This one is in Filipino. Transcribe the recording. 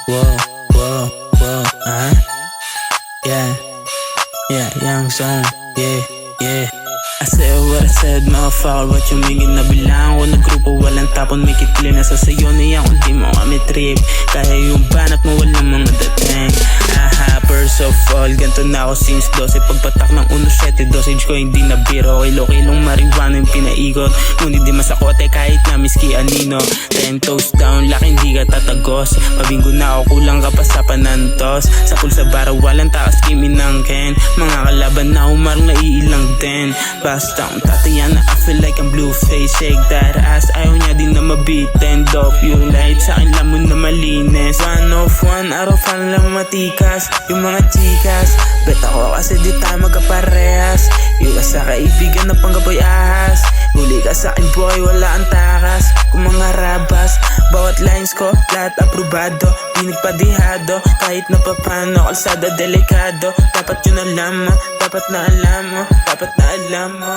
whoa, whoa, whoa, yeah, yeah, young song, yeah, yeah. I said what I said, mga foul, what you mean, nabilang ko na grupo, walang tapon, may kitli na sasayo na yan, kung di mo kami trip. Kaya yung banat mo, walang mga dating. First of all, ganito na ako since 12. Pagpatak ng 1.7, dosage ko hindi na biro. Kilo-kilong marijuana yung pinaikot, ngunit di masakote kahit na miski anino. 10 toes down, laki hindi ka tatagos. Pabinggo na ako, kulang ka pa sa panantos. Sa pulsa bara, walang takas, kimi ng Ken. Mga kalaban na umarang naiilang din. Basta kung tatayan na I feel like I'm blue face. Shake that ass, ayaw niya din na mabitin. Dope yung light, sa akin lamon na malinis. 1 of 1, araw fan lang matikas. Yung mga chikas, bet ako kasi di tayo magkaparehas. Iwas sa kaibigan na panggaboy ahas. Huli ka sa akin boy, wala ang takas. Kung mga rabas, bawat lines ko, lahat aprobado. Di nagpadihado, kahit na papano, kalsada delikado. Dapat yun alam mo, dapat na alam mo, dapat na alam mo.